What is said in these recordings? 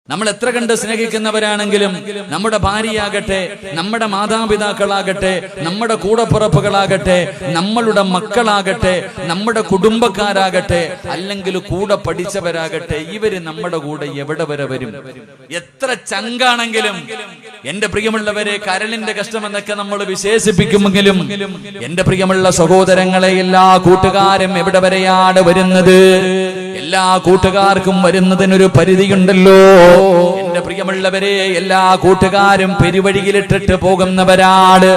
നമ്മൾ എത്ര കണ്ട് സ്നേഹിക്കുന്നവരാണെങ്കിലും നമ്മുടെ ഭാര്യയാകട്ടെ, നമ്മുടെ മാതാപിതാക്കളാകട്ടെ, നമ്മുടെ കൂടപ്പുറപ്പുകളാകട്ടെ, നമ്മളുടെ മക്കളാകട്ടെ, നമ്മുടെ കുടുംബക്കാരാകട്ടെ, അല്ലെങ്കിൽ കൂടെ പഠിച്ചവരാകട്ടെ, ഇവര് നമ്മുടെ കൂടെ എവിടെ വരെ വരും? എത്ര ചങ്കാണെങ്കിലും, എന്റെ പ്രിയമുള്ളവരെ, കരളിന്റെ കഷ്ടമെന്നൊക്കെ നമ്മൾ വിശേഷിപ്പിക്കുമെങ്കിലും എന്റെ പ്രിയമുള്ള സഹോദരങ്ങളെ, എല്ലാ കൂട്ടുകാരും എവിടെ വരെയാണ് വരുന്നത്? എല്ലാ കൂട്ടുകാർക്കും വരുന്നതിനൊരു പരിധിയുണ്ടല്ലോ. എന്റെ പ്രിയമുള്ളവരെ, എല്ലാ കൂട്ടുകാരും പെരുവഴിയിലിട്ടിട്ട് പോകുന്നവരാണ്.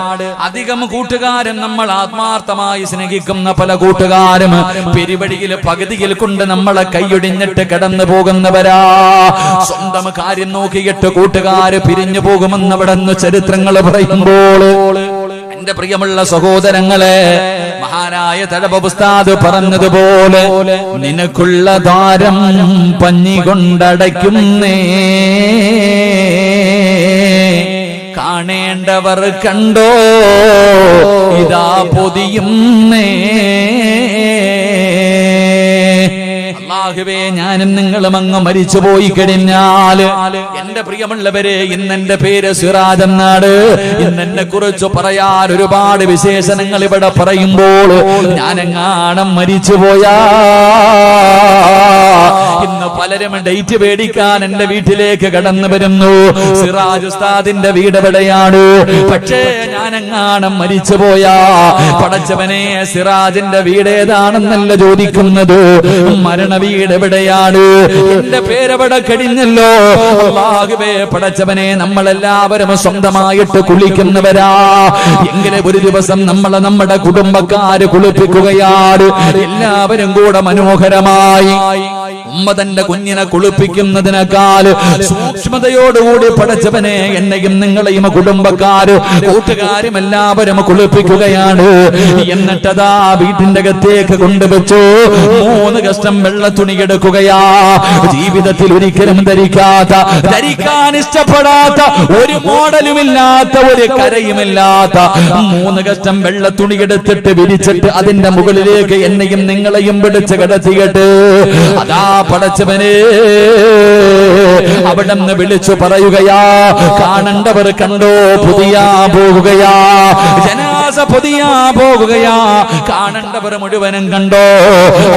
അധികം കൂട്ടുകാരും നമ്മൾ ആത്മാർത്ഥമായി സ്നേഹിക്കുന്ന പല കൂട്ടുകാരും പെരുവഴിയിൽ പകുതിയിൽ കൊണ്ട് നമ്മളെ കൈയൊടിഞ്ഞിട്ട് കടന്നു പോകുന്നവരാ. സ്വന്തം കാര്യം നോക്കിയിട്ട് കൂട്ടുകാര് പിരിഞ്ഞു പോകുമെന്നവിടെ നിന്ന് ചരിത്രങ്ങൾ പറയുമ്പോൾ, എന്റെ പ്രിയമുള്ള സഹോദരങ്ങളെ, മഹാനായ തഴവ ഉസ്താദ് പറഞ്ഞതുപോലെ, നിനക്കുള്ള ദ്വാരം പഞ്ഞി കൊണ്ടടയ്ക്കുന്നേ, കാണേണ്ടവർ കണ്ടോ ഇതാ പൊതിയുന്നേ. അല്ലാഹുവേ, ഞാനും നിങ്ങളും അങ്ങ് മരിച്ചു പോയി കഴിഞ്ഞാൽ, എന്റെ പ്രിയമുള്ളവരെ, ഇന്നെന്റെ പേര് സിറാജ് എന്നാണ്. ഇന്നെന്നെ കുറിച്ച് പറയാൻ ഒരുപാട് വിശേഷണങ്ങൾ ഇവിടെ പറയുമ്പോൾ, ഞാനെങ്ങാണം മരിച്ചു പോയാ ഇന്ന് പലരും ഡേറ്റ് മേടിക്കാൻ എന്റെ വീട്ടിലേക്ക് കടന്നു വരുന്നു. സിറാജ് ഉസ്താദിന്റെ വീട് എവിടെയാണ്? പക്ഷേ ഞാനെങ്ങാണം മരിച്ചു പോയാ, പടച്ചവനെ, സിറാജിന്റെ വീട് ഏതാണെന്നല്ല ചോദിക്കുന്നത്, മരണ വീട് എവിടെയാണ്? എന്റെ പേരെവിടെ കഴിഞ്ഞല്ലോ. അല്ലാഹുവേ, പടച്ചവനെ, നമ്മളെല്ലാവരും സ്വന്തമായിട്ട് കുളിക്കുന്നവരാ. എങ്കിലും ഒരു ദിവസം നമ്മുടെ കുടുംബക്കാര് കുളിപ്പിക്കുകയാണ്. എല്ലാവരും കൂടെ മനോഹരമായി ഉമ്മ തന്റെ കുഞ്ഞിനെ കുളിപ്പിക്കുന്നതിനേക്കാൾ സൂക്ഷ്മതയോടുകൂടി പടച്ചവനെ എന്നെയും നിങ്ങളെയും കുടുംബക്കാര് കൂട്ടുകാരും എല്ലാവരും കുളിപ്പിക്കുകയാണ്. എന്നിട്ടതാ വീട്ടിന്റെ അകത്തേക്ക് കൊണ്ടുവച്ചു 3 കഷ്ടം വെള്ള തുണി എടുക്കുകയാ. ജീവിതത്തിൽ ഒരിക്കലും ധരിക്കാൻ ഇഷ്ടപ്പെടാത്ത, ഒരു മോഡലുമില്ലാത്ത, ഒരു കരയുമില്ലാത്ത 3 കഷ്ടം വെള്ള തുണി എടുത്തിട്ട് വിരിച്ചിട്ട് അതിന്റെ മുകളിലേക്ക് എന്നെയും നിങ്ങളെയും പിടിച്ച് കിടത്തിയിട്ട് അതാ പടച്ചവനെ അവിടെ നിന്ന് വിളിച്ചു പറയുകയാ, കാണണ്ടവർ കണ്ടോ പുതിയാ പോകുകയാ, ജനാസ പുതിയാ പോകുകയാ, കാണണ്ടവർ മുഴുവനും കണ്ടോ.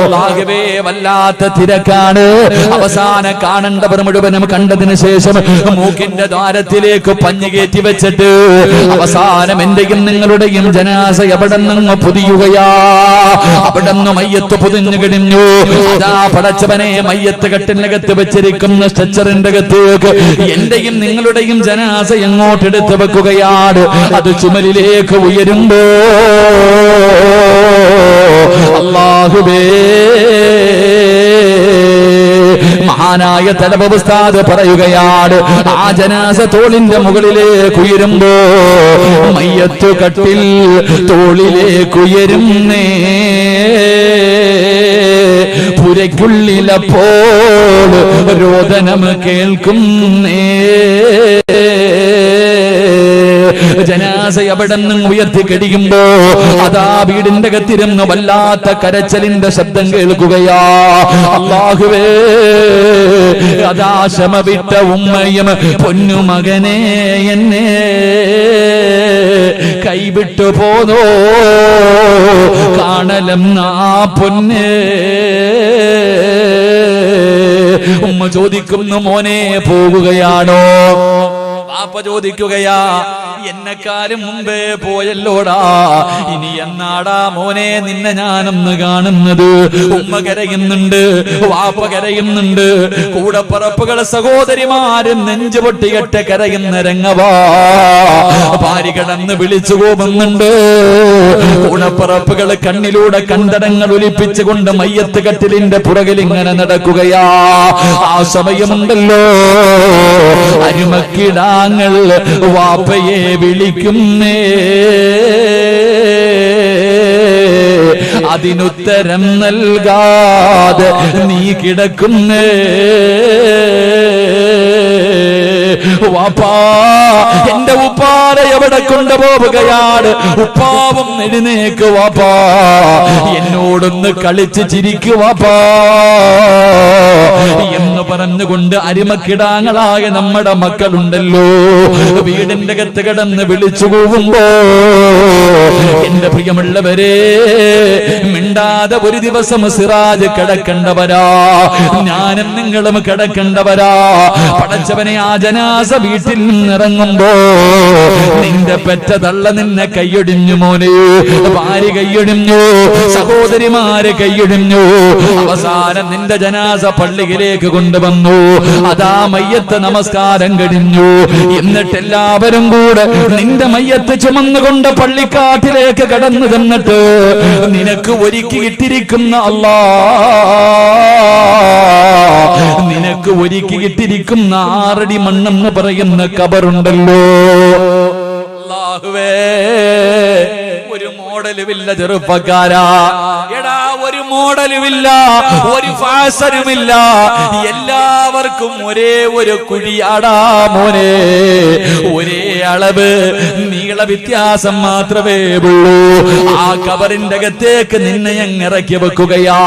അല്ലാഹുവേ, വല്ലാത്ത തിരക്കാണ്. അവസാനം കാണണ്ടവർ മുഴുവനും കണ്ടതിന് ശേഷം മൂക്കിന്റെ ദ്വാരത്തിലേക്ക് പഞ്ഞു കയറ്റി വെച്ചിട്ട് അവസാനം എന്റെയും നിങ്ങളുടെയും ജനാസ എവിടെ നിന്ന് പുതിയുകയാ. അവിടെ നിന്ന് മയ്യത്ത് പുതിഞ്ഞു കഴിഞ്ഞു. അതാ പടച്ചവനെ, മയ്യത്ത് കെട്ടിനകത്ത് വെച്ചിരിക്കുന്ന സ്ട്രെച്ചറിന്റെ അകത്തേക്ക് എന്റെയും നിങ്ങളുടെയും ജനാസ എങ്ങോട്ട് എടുത്ത് വെക്കുകയാണ്. അത് ചുമലിലേക്ക് ഉയരുമ്പോ അല്ലാഹുവേ, മഹാനായ തലവ ഉസ്താദ് പറയുകയാണ്, ആ ജനാസ തോളിന്റെ മുകളിലേക്ക് ഉയരുമ്പോ മയ്യത്ത് കട്ടിൽ തോളിലേക്ക് ഉയരുന്നേ. പുരയ്ക്കുള്ളിലപ്പോൾ രോദനം കേൾക്കുന്നേ. ജനാസ എവിടെ നിന്നും ഉയർത്തി കഴിയുമ്പോ അതാ വീടിന്റെ അകത്തിരുന്ന് വല്ലാത്ത കരച്ചലിന്റെ ശബ്ദം കേൾക്കുകയാ. അല്ലാഹുവേ, അതാ ശമ വിട്ട ഉമ്മയും പൊന്നുമകനെ എന്നെ കൈവിട്ടു പോന്നോ, കാണലം ആ പൊന്നെ. ഉമ്മ ചോദിക്കുന്നു, മോനെ പോകുകയാണോ? പാപ്പ ചോദിക്കുകയാ, എന്നെക്കാരും മുമ്പേ പോയല്ലോടാ, ഇനി എന്നാടാ മോനെ നിന്നെ ഞാനൊന്ന് കാണുന്നത്? ഉമ്മ കരയുന്നുണ്ട്, വാപ്പ കരയുന്നുണ്ട്, കൂടപ്പറപ്പുകളെ സഹോദരിമാരും നെഞ്ചുപൊട്ടികെട്ട കരയുന്ന രംഗവാ. ഭാര്യ കിടന്ന് വിളിച്ചു പോകുന്നുണ്ട്. കൂടപ്പറപ്പുകൾ കണ്ണിലൂടെ കണ്ടടങ്ങൾ ഒലിപ്പിച്ചുകൊണ്ട് മയ്യത്ത് കട്ടിലിന്റെ പുറകിൽ ഇങ്ങനെ നടക്കുകയാ. ആ സമയമുണ്ടല്ലോ, അരുമക്കിടാങ്ങൾ വാപ്പയെ വിളിക്കുന്നേ. അതിനുത്തരം നൽകാതെ നീ കിടക്കുന്നേ. വാപ്പാ, എന്റെ ഉപ്പാര ഉപ്പാരെ എവിടെ കൊണ്ടുപോവുകയാണ്? ഉപ്പാവും എഴുന്നേക്ക് വാപ്പാ, എന്നോടൊന്ന് കളിച്ച് ചിരിക്കു വാപ്പാ എന്ന് പറഞ്ഞുകൊണ്ട് അരിമക്കിടാങ്ങളായ നമ്മുടെ മക്കളുണ്ടല്ലോ, വീടിന്റെ അകത്ത് കിടന്ന് വിളിച്ചു പോകുമ്പോ എന്റെ പ്രിയമുള്ളവരെ, മിണ്ടാതെ ഒരു ദിവസം സിറാജ് കിടക്കണ്ടവരാ, ഞാനും നിങ്ങളും കിടക്കണ്ടവരാ. പടച്ചവനെ, ആ ജനാസ വീട്ടിൽ നിന്നിറങ്ങുമ്പോ നിന്റെ പെറ്റ തള്ള നിന്നെ കൈയൊടിഞ്ഞു മോനെ, ഭാര്യ കൈയൊടിഞ്ഞു, സഹോദരിമാര് കൈയൊടിഞ്ഞു. അവസാനം നിന്റെ ജനാസ പള്ളിയിലേക്ക് കൊണ്ടുവന്നു. അതാ മയ്യത്ത് നമസ്കാരം കഴിഞ്ഞു. എന്നിട്ട് എല്ലാവരും കൂടെ നിന്റെ മയ്യത്ത് ചുമന്നുകൊണ്ട് പള്ളിക്കാട്ടിലേക്ക് കടന്നു ചെന്നിട്ട് നിനക്ക് ഒരുക്കിയിട്ടിരിക്കുന്ന അല്ലാ, നിനക്ക് ഒരുക്കിയിട്ടിരിക്കുന്ന 6 അടി മണ്ണെന്ന് പറയുന്ന കബറുണ്ടല്ലോ, അല്ലാഹുവേ, ഒരു മോഡലുമില്ല ചെറുപ്പക്കാരാ. എടാ, ഒരു മോഡലുമില്ല, ഒരു ഫാഷനുമില്ല, എല്ലാവർക്കും ഒരേ ഒരു കുഴിയാടാ മോനെ, ഒരേ അളവ് നീള വ്യത്യാസം മാത്രമേ ഉള്ളൂ. ആ കബറിന്റെ അകത്തേക്ക് നിന്നെ അങ്ങ് ഇറക്കി വെക്കുകയാ.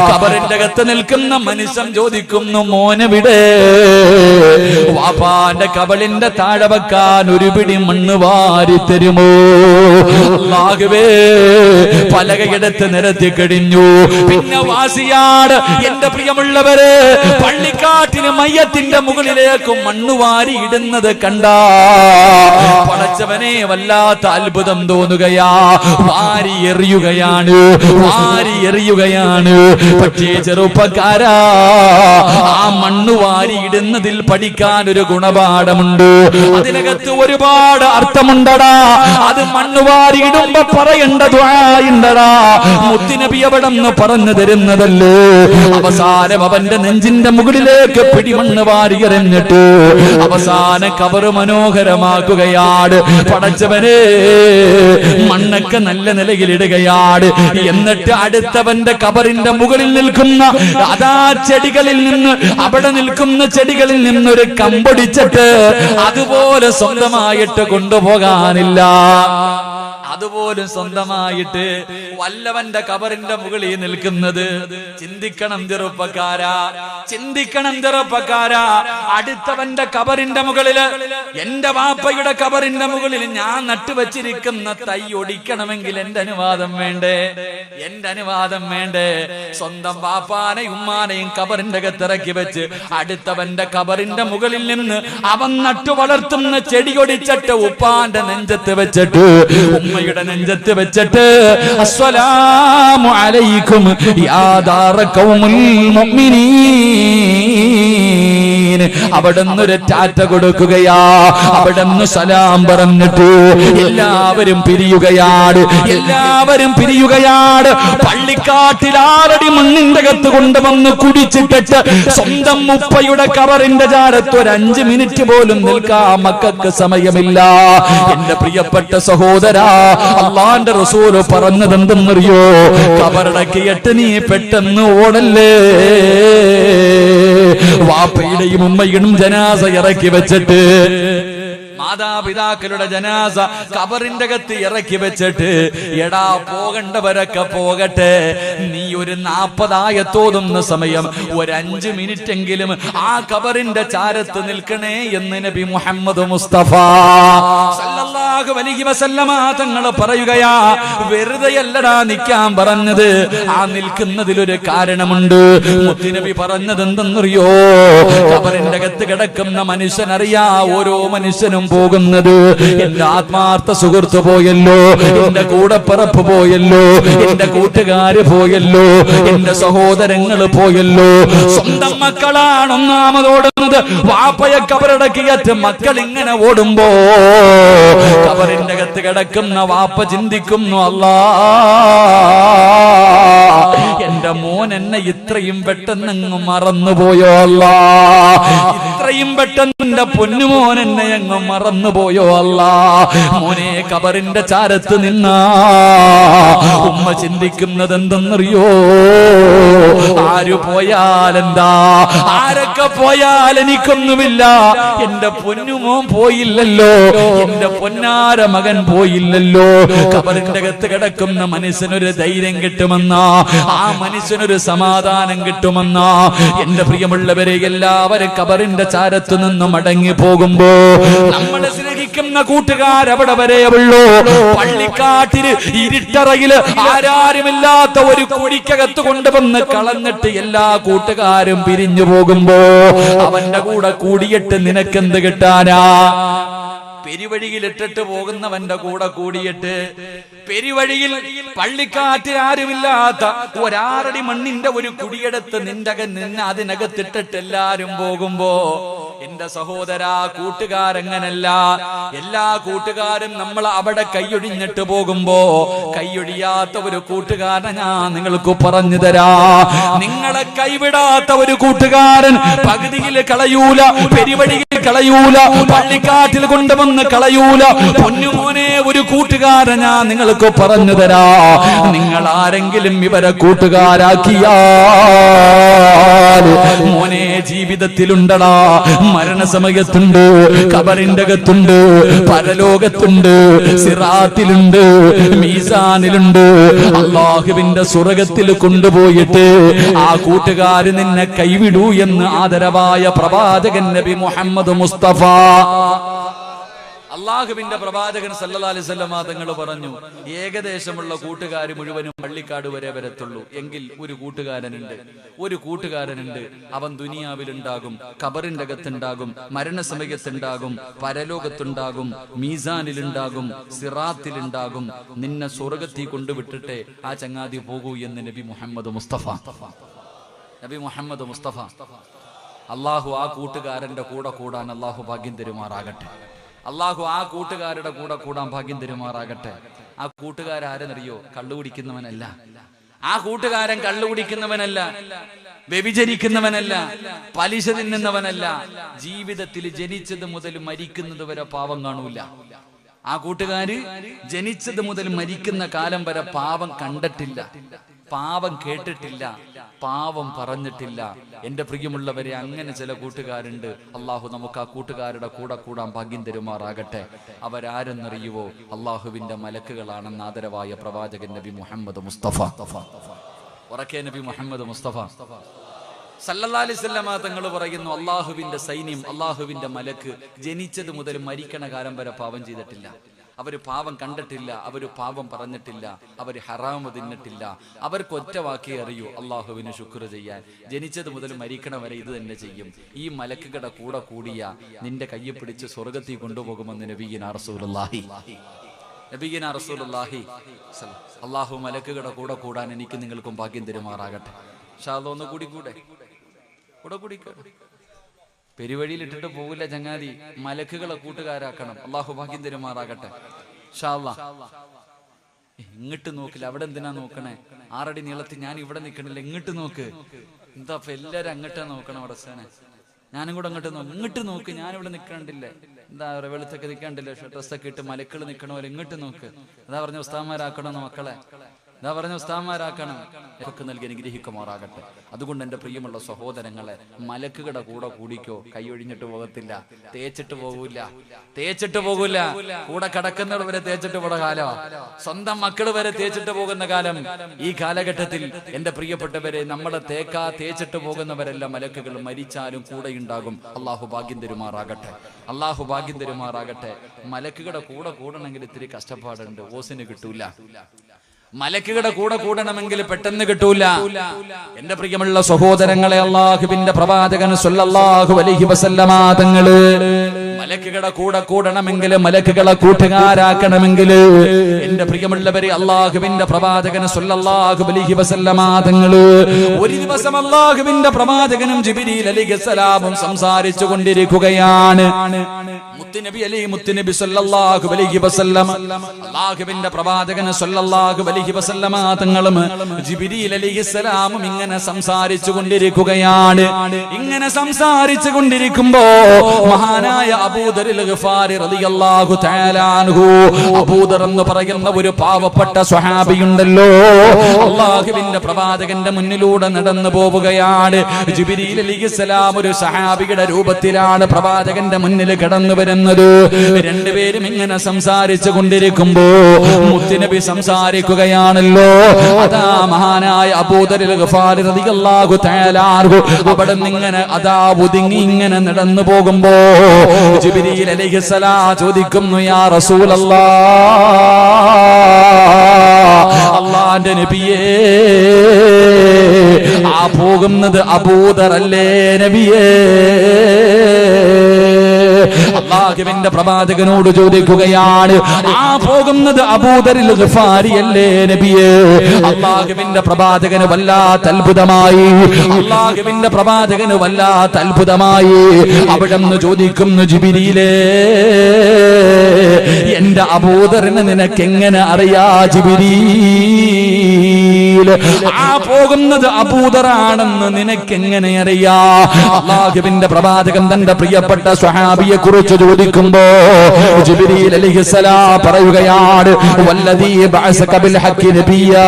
കബറിന്റെ അകത്ത് നിൽക്കുന്ന മനുഷ്യൻ ചോദിക്കുന്നു, മോനെവിടെ? വാപ്പാന്റെ കബളിന്റെ താഴെ വെക്കാൻ ഒരു പിടി മണ്ണ് വാരി തരുമോ? അല്ലാഹുവേ, പലകയെടുത്ത് നിരത്തി കഴിഞ്ഞു. പിന്നെ വാസിയാട്, എന്റെ പ്രിയമുള്ളവരെ, പള്ളിക്കാട്ടിന് മയ്യത്തിന്റെ മുകളിലേക്ക് മണ്ണുവാരി ഇടുന്നത് കണ്ടാ പടച്ചവനെ വല്ലാത്ത അത്ഭുതം തോന്നുകയാ. വാരി എറിയുകയാണ്, വാരി എറിയുകയാണ്. പക്ഷേ ചെറുപ്പക്കാരാ, ആ മണ്ണുവാരി ഇടുന്നതിൽ പഠിക്കാൻ ഒരു ഗുണപാഠമുണ്ട്. അതിനകത്ത് ഒരുപാട് അർത്ഥമുണ്ടടാ. അത് മണ്ണുവാരി ഇടുമ്പോ പറയേണ്ട ദുആയുണ്ടടാ. മുത്തുനബി അവിടെ നിന്ന് പറഞ്ഞു തരുന്നതല്ലേ. അവസാനം അവന്റെ നെഞ്ചിന്റെ മുകളിലേക്ക് പിടിമണ്ണ് വാരി എറിഞ്ഞിട്ട് അവസാന കബറ് മനോഹരമാക്കുകയാണ്. പടച്ചവനെ, മണ്ണൊക്കെ നല്ല നിലയിലിടുകയാണ്. എന്നിട്ട് അടുത്തവന്റെ കബറിന്റെ മുകളിൽ നിൽക്കുന്ന അതാ ചെടികളിൽ നിന്ന്, അവിടെ നിൽക്കുന്ന ചെടികളിൽ നിന്നൊരു കമ്പൊടിച്ചിട്ട് അതുപോലെ സ്വന്തമായിട്ട് കൊണ്ടുപോകാനില്ല. അതുപോലും സ്വന്തമായിട്ട് വല്ലവന്റെ കബറിന്റെ മുകളിൽ നിൽക്കുന്നത്. ചിന്തിക്കണം ചെറുപ്പക്കാരാ, ചിന്തിക്കണം ചെറുപ്പക്കാരാ. അടുത്തവന്റെ കബറിന്റെ മുകളില്, എന്റെ വാപ്പയുടെ കബറിന്റെ മുകളിൽ ഞാൻ നട്ടുവച്ചിരിക്കുന്ന തൈ ഒടിക്കണമെങ്കിൽ എന്റെ അനുവാദം വേണ്ടേ? എന്റെ അനുവാദം വേണ്ടേ? സ്വന്തം വാപ്പാനെയും ഉമ്മാനെയും കബറിന്റെ അകത്തിറക്കി വെച്ച് അടുത്തവന്റെ കബറിന്റെ മുകളിൽ നിന്ന് അവൻ നട്ടു വളർത്തുന്ന ചെടി ഒടിച്ചിട്ട് ഉപ്പാന്റെ നെഞ്ചത്ത് വെച്ചിട്ട്, ഉമ്മയുടെ നെഞ്ചത്ത് വെച്ചിട്ട്, അസ്സലാമു അലൈക്കും യാ ദാറ ഖൗമുൽ മുഅ്മിനീൻ, അവിടുന്ന് ഒരു ടാറ്റ കൊടുക്കുകയാ. അവിടുന്ന് സലാം പറഞ്ഞിട്ട് എല്ലാവരും പിരിയുകയാണ്, എല്ലാവരും പിരിയുകയാണ്. പള്ളിക്കാട്ടിൽ 6 അടി മണ്ണിന്റെ അകത്ത് കൊണ്ടുവന്ന് കുടിച്ചിട്ടിട്ട് സ്വന്തം ഉപ്പയുടെ കബറിന്റെ ചാരത്ത് ഒരു 5 മിനിറ്റ് പോലും നിൽക്കാൻ മക്കൾക്ക് സമയമില്ല. എന്റെ പ്രിയപ്പെട്ട സഹോദരാ, അല്ലാഹുവിന്റെ റസൂൽ പറഞ്ഞത് എന്തെന്നറിയോ? കബറടക്കിയിട്ട് നീ പെട്ടെന്ന് ഓടല്ലേ. വാപ്പയുടെയും ഉമ്മയുടെയും ജനാസ ഇറക്കി വെച്ചിട്ട്, മാതാപിതാക്കളുടെ ജനാസ കബറിന്റെ അകത്ത് ഇറക്കി വെച്ചിട്ട്, എടാ പോകേണ്ടവരൊക്കെ പോകട്ടെ, നീ ഒരു 40 ആയത്തോതുന്ന സമയം ഒരു 5 മിനിറ്റ് എങ്കിലും ആ കബറിന്റെ ചാരത്ത് നിൽക്കണേ എന്ന് നബി മുഹമ്മദ് മുസ്തഫ സല്ലല്ലാഹു അലൈഹി വസല്ലമ തങ്ങൾ പറയുകയാ. വെറുതെയല്ലടാ നിൽക്കാൻ പറഞ്ഞത്, ആ നിൽക്കുന്നതിലൊരു കാരണമുണ്ട്. മുത്തുനബി പറഞ്ഞത് എന്തെന്നറിയോ? കബറിന്റെ അകത്ത് കിടക്കുന്ന മനുഷ്യനറിയാ ഓരോ മനുഷ്യനും പോകുന്നത്. എന്റെ ആത്മാർത്ഥ സുഹൃത്ത് പോയല്ലോ, എന്റെ കൂടപ്പിറപ്പ് പോയല്ലോ, എന്റെ കൂട്ടുകാര് പോയല്ലോ, എന്റെ സഹോദരങ്ങൾ പോയല്ലോ. സ്വന്തം മക്കളാണ് ഒന്നാമതോടുന്നത്. വാപ്പയെ കബറടക്കിയിട്ട് മക്കൾ ഇങ്ങനെ ഓടുമ്പോ കബറിന്റെ അകത്ത് കിടക്കുന്ന വാപ്പ ചിന്തിക്കുന്നു, അല്ലാ, എന്റെ മോൻ എന്നെ ഇത്രയും പെട്ടെന്ന് മറന്നുപോയോ അല്ലാ, ഇത്രയും എത്രയും പെട്ടെന്ന് എന്റെ പൊന്നുമോൻ എന്നെ അങ്ങ് മറന്നുപോയോ അല്ലാ. മോനെ ഖബറിന്റെ ചാരത്ത് നിന്നാ ഉമ്മ ചിന്തിക്കുന്നത് എന്തെന്നറിയോ? ആര് പോയാലെന്താ, ആരൊക്കെ പോയാൽ എനിക്കൊന്നുമില്ല, എന്റെ പൊന്നുമോൻ പോയില്ലല്ലോ, എന്റെ പൊന്നാര മകൻ പോയില്ലല്ലോ. ഖബറിന്റെ അകത്ത് കിടക്കുന്ന മനുഷ്യനൊരു ധൈര്യം കിട്ടുമെന്നാ, ആ മനുഷ്യനൊരു സമാധാനം കിട്ടുമെന്നാ. എന്റെ പ്രിയമുള്ളവരെ, എല്ലാവരും ഖബറിന്റെ ചാരത്തു നിന്നും മടങ്ങി പോകുമ്പോ നമ്മളെ സ്നേഹിക്കുന്ന കൂട്ടുകാർ അവിടെ വരെ ഉള്ളൂ. പള്ളിക്കാട്ടില് ഇരുട്ടറയില് ആരാരുമില്ലാത്ത ഒരു കുഴിക്കകത്ത് കൊണ്ടുവന്ന് കളഞ്ഞിട്ട് എല്ലാ കൂട്ടുകാരും പിരിഞ്ഞു പോകുമ്പോ അവന്റെ കൂടെ കൂടിയിട്ട് നിനക്കെന്ത് കിട്ടാനാ? പെരുവഴിയിൽ ഇട്ടിട്ട് പോകുന്നവന്റെ കൂടെ കൂടിയിട്ട് പെരുവഴിയിൽ പള്ളിക്കാറ്റ് ആരുമില്ലാത്ത ഒരാറടി മണ്ണിന്റെ ഒരു കുടിയെടുത്ത് നിന്നെ അതിനകത്തിട്ടിട്ട് എല്ലാരും പോകുമ്പോ എന്റെ സഹോദരാ, കൂട്ടുകാരങ്ങനല്ല. എല്ലാ കൂട്ടുകാരും നമ്മൾ അവിടെ കൈയൊഴിഞ്ഞിട്ട് പോകുമ്പോ കൈയൊഴിയാത്ത ഒരു കൂട്ടുകാരനെ ഞാൻ നിങ്ങൾക്ക് പറഞ്ഞു തരാ. നിങ്ങളെ കൈവിടാത്ത ഒരു കൂട്ടുകാരൻ പകുതിയിൽ കളയൂല, പെരുവഴിയിൽ കളയൂല, പള്ളിക്കാട്ടിൽ കൊണ്ടുവന്ന് കളയൂല. പൊന്നുമോനെ, ഒരു കൂട്ടുകാരൻ ഞാൻ നിങ്ങൾക്ക് പറഞ്ഞു തരാ. നിങ്ങൾ ആരെങ്കിലും ഇവരെ കൂട്ടുകാരാക്കിയാൽ മോനെ ജീവിതത്തിലുണ്ടടാ, മരണസമയത്തുണ്ട്, ഖബറിന്റെ അകത്തുണ്ട്, പരലോകത്തുണ്ട്, സിറാത്തിലുണ്ട്, മീസാനിലുണ്ട്. അല്ലാഹുവിന്റെ സ്വർഗ്ഗത്തിൽ കൊണ്ടുപോയിട്ട് ആ കൂട്ടുകാര് നിന്നെ കൈവിടൂ എന്ന് ആദരവായ പ്രവാചകൻ നബി മുഹമ്മദ് മുസ്തഫ, അള്ളാഹുവിന്റെ പ്രവാചകൻ സല്ലല്ലാഹു അലൈഹി വസല്ലം തങ്ങൾ പറഞ്ഞു, ഏകദേശമുള്ള കൂട്ടുകാർ മുഴുവനും പള്ളിക്കാട് വരെ വരത്തുള്ളൂ. എങ്കിൽ ഒരു കൂട്ടുകാരനുണ്ട്, അവൻ ദുനിയാവിലുണ്ടാകും, ഖബറിന്റെ അകത്തുണ്ടാകും, മരണസമയത്തുണ്ടാകും, പരലോകത്തുണ്ടാകും, മീസാനിലുണ്ടാകും, സിറാത്തിലുണ്ടാകും. നിന്നെ സ്വർഗ്ഗത്തിൽ കൊണ്ടുവിട്ടിട്ടേ ആ ചങ്ങാതി പോകൂ എന്ന് നബി മുഹമ്മദ് മുസ്തഫ. അള്ളാഹു ആ കൂട്ടുകാരന്റെ കൂടെ കൂടാൻ അള്ളാഹു ഭാഗ്യം തരുമാറാകട്ടെ. അള്ളാഹു ആ കൂട്ടുകാരുടെ കൂടെ കൂടാൻ ഭാഗ്യം തരുമാറാകട്ടെ. ആ കൂട്ടുകാരെന്നറിയോ? കള്ളുകുടിക്കുന്നവനല്ല. ആ കൂട്ടുകാരൻ കള്ളുകുടിക്കുന്നവനല്ല, വ്യഭിചരിക്കുന്നവനല്ല, പലിശ തിന്നുന്നവനല്ല. ജീവിതത്തിൽ ജനിച്ചത് മുതൽ മരിക്കുന്നത് വരെ പാവം കാണൂല. ആ കൂട്ടുകാര് ജനിച്ചത് മുതൽ മരിക്കുന്ന കാലം വരെ പാവം കണ്ടിട്ടില്ല, പാവം കേട്ടിട്ടില്ല, പാവം പറഞ്ഞിട്ടില്ല. എന്റെ പ്രിയമുള്ളവരെ, അങ്ങനെ ചില കൂട്ടുകാരുണ്ട്. അള്ളാഹു നമുക്ക് ആ കൂട്ടുകാരുടെ കൂടെ കൂടാൻ ഭാഗ്യം തരുമാറാകട്ടെ. അവരാരെന്നറിയുവോ? അള്ളാഹുവിന്റെ മലക്കുകളാണെന്ന് ആദരവായ പ്രവാചകൻ നബി മുഹമ്മദ് മുസ്തഫ. ഉറക്കെ നബി മുഹമ്മദ് മുസ്തഫ സല്ലല്ലാഹു അലൈഹി വസല്ലം തങ്ങൾ പറയുന്നു, അള്ളാഹുവിന്റെ സൈന്യം, അള്ളാഹുവിന്റെ മലക്ക് ജനിച്ചത് മുതൽ മരിക്കണ കാലം വരെ പാവം ചെയ്തിട്ടില്ല. അവര് പാവം കണ്ടിട്ടില്ല, അവര് പാവം പറഞ്ഞിട്ടില്ല, അവര് ഹറാമ് തിന്നിട്ടില്ല. അവർക്ക് ഒറ്റ വാക്കേ അറിയൂ, അള്ളാഹുവിന് ശുക്ർ ചെയ്യാൻ. ജനിച്ചത് മുതൽ മരിക്കണ വരെ ഇത് തന്നെ ചെയ്യും. ഈ മലക്കുകളുടെ കൂടെ കൂടിയ നിന്റെ കയ്യെ പിടിച്ച് സ്വർഗ്ഗത്തിൽ കൊണ്ടുപോകുമെന്ന് നബിയിനാ റസൂലുള്ളാഹി. അള്ളാഹു മലക്കുകളുടെ കൂടെ കൂടാൻ എനിക്ക് നിങ്ങൾക്കും ഭാഗ്യം തരുമാറാകട്ടെ. ഒന്ന് കൂടെ പെരുവഴിയിൽ ഇട്ടിട്ട് പോകില്ല ചങ്ങാതി, മലക്കുകളെ കൂട്ടുകാരാക്കണം. അള്ളാഹു ഭാഗ്യം തരുമാറാകട്ടെ. ഇങ്ങോട്ട് നോക്കില്ല, അവിടെ എന്തിനാ നോക്കണേ? 6 അടി നീളത്തിൽ ഞാൻ ഇവിടെ നിൽക്കണില്ല, ഇങ്ങോട്ട് നോക്ക്. എന്താ എല്ലാരും അങ്ങോട്ടാ നോക്കണം? അടച്ചാനെ ഞാനും കൂടെ അങ്ങോട്ട് നോക്ക്. ഇങ്ങോട്ട് നോക്ക്, ഞാനിവിടെ നിൽക്കണ്ടില്ലേ? എന്താ വെളുത്തൊക്കെ നിൽക്കണ്ടില്ലേ? ഡ്രസ്സൊക്കെ ഇട്ട് മലക്കൾ നിൽക്കണ പോലെ ഇങ്ങോട്ട് നോക്ക്. അതാ പറഞ്ഞ ഉസ്താദ്മാരാക്കണമെന്ന് മക്കളെ, ഇതാ പറഞ്ഞ ഉസ്താദ്മാരാക്കണം. ഒക്കെ നൽകി അനുഗ്രഹിക്കുമാറാകട്ടെ. അതുകൊണ്ട് എന്റെ പ്രിയമുള്ള സഹോദരങ്ങളെ, മലക്കുകളുടെ കൂടെ കൂടിക്കോ. കൈയൊഴിഞ്ഞിട്ട് പോകത്തില്ല, തേച്ചിട്ട് പോകൂല. കൂടെ കിടക്കുന്നവർ വരെ തേച്ചിട്ട് പോണ കാലമാ. സ്വന്തം മക്കൾ വരെ തേച്ചിട്ട് പോകുന്ന കാലം ഈ കാലഘട്ടത്തിൽ. എന്റെ പ്രിയപ്പെട്ടവരെ, നമ്മളെ തേച്ചിട്ട് പോകുന്നവരെല്ലാം മലക്കുകൾ മരിച്ചാലും കൂടെ ഉണ്ടാകും. അള്ളാഹു ഭാഗ്യം തരുമാറാകട്ടെ. മലക്കുകളുടെ കൂടെ കൂടണമെങ്കിൽ ഇത്തിരി കഷ്ടപ്പാടുണ്ട്, ഓസിന് കിട്ടൂല. മലക്കുകളുടെ കൂടെ കൂടണമെങ്കിൽ പെട്ടെന്ന് കിട്ടൂല. എന്റെ പ്രിയമുള്ള സഹോദരങ്ങളെ, അല്ലാഹുവിന്റെ പ്രവാചകൻ സല്ലല്ലാഹു അലൈഹി വസല്ലമ തങ്ങള് മലക്കുകളുടെ കൂടെ കൂടണമെങ്കിൽ, മലക്കുകളെ കൂട്ടുകാരാക്കണമെങ്കിൽ, എന്റെ പ്രിയമുള്ളവരെ, അല്ലാഹുവിന്റെ പ്രവാചകൻ സല്ലല്ലാഹു അലൈഹി വസല്ലമ തങ്ങള് ഒരു ദിവസം അല്ലാഹുവിന്റെ പ്രവാചകനും ജിബ്രീൽ അലൈഹിസ്സലാമും സംസാരിച്ചു കൊണ്ടിരിക്കുകയാണ്. മുത്തുനബി സല്ലല്ലാഹു അലൈഹി വസല്ലം അല്ലാഹുവിന്റെ പ്രവാചകൻ സല്ലല്ലാഹു അലൈഹി വസല്ലമ തങ്ങളും ജിബ്രീൽ അലൈഹിസ്സലാമും ഇങ്ങനെ സംസാരിച്ചു കൊണ്ടിരിക്കുകയാണ്. ഇങ്ങനെ സംസാരിച്ചു കൊണ്ടിരിക്കുമ്പോ മഹാനായ അബൂദറിൽ ഗിഫാരി റളിയല്ലാഹു തആല അൻഹു, അബൂദർ എന്ന് പറയുന്ന ഒരു പാവപ്പെട്ട സ്വഹാബിയുണ്ടല്ലോ, അല്ലാഹുവിന്റെ പ്രവാചകന്റെ മുന്നിലൂടെ നടന്നു പോവുകയാണ്. ജിബ്രീൽ അലൈഹിസ്സലാം ഒരു സ്വഹാബിയുടെ രൂപത്തിലാണ് പ്രവാചകന്റെ മുന്നിൽ കടന്നു വരുന്നത്. രണ്ടുപേരും ഇങ്ങനെ സംസാരിച്ചു കൊണ്ടിരിക്കുമ്പോ മുത്തുനബി സംസാരിക്കുകയാണല്ലോ. അതാ മഹാനായ അബൂദറിൽ ഗിഫാരി റളിയല്ലാഹു തആല അൻഹു അവിടെ ഇങ്ങനെ അതാ ഒതുങ്ങി ഇങ്ങനെ നടന്നു പോകുമ്പോ ജിബ്രീൽ അലൈഹിസ്സലാം ചോദിക്കുന്നു, യാ റസൂലല്ലാഹ്, അല്ലാഹുവിന്റെ നബിയേ, ആ പോകുന്നത് അബൂദർ അല്ലേ നബിയേ? അല്ലാഹുവിന്റെ പ്രവാചകനോട് ചോദിക്കുകയാണ്, ആ പോകുന്നത് അബൂദറിൽ ഗിഫാരി അല്ലേ നബിയേ? അല്ലാഹുവിന്റെ പ്രവാചകന് വല്ലാത്ത അത്ഭുതമായി. അല്ലാഹുവിന്റെ പ്രവാചകന് വല്ലാത്ത അത്ഭുതമായി. അവിടെന്ന് ചോദിക്കുന്നു, ജിബ്രീലേ, എന്റെ അബൂദറിനെ നിനക്ക് എങ്ങനെ അറിയാ ജിബ്രീൽ? ആ പോകുന്നത് അബൂദറാണെന്ന് നിനക്ക് എങ്ങനെ അറിയാ? അല്ലാഹുവിന്റെ പ്രവാചകൻ തന്റെ പ്രിയപ്പെട്ട സ്വഹാബിയെ കുറിച്ച് ചോദിക്കുമ്പോ ജിബ്രീൽ അലൈഹിസ്സലാം പറയുകയാണ്, വല്ലദീ ബഅസക ബിൽ ഹഖി നബിയാ.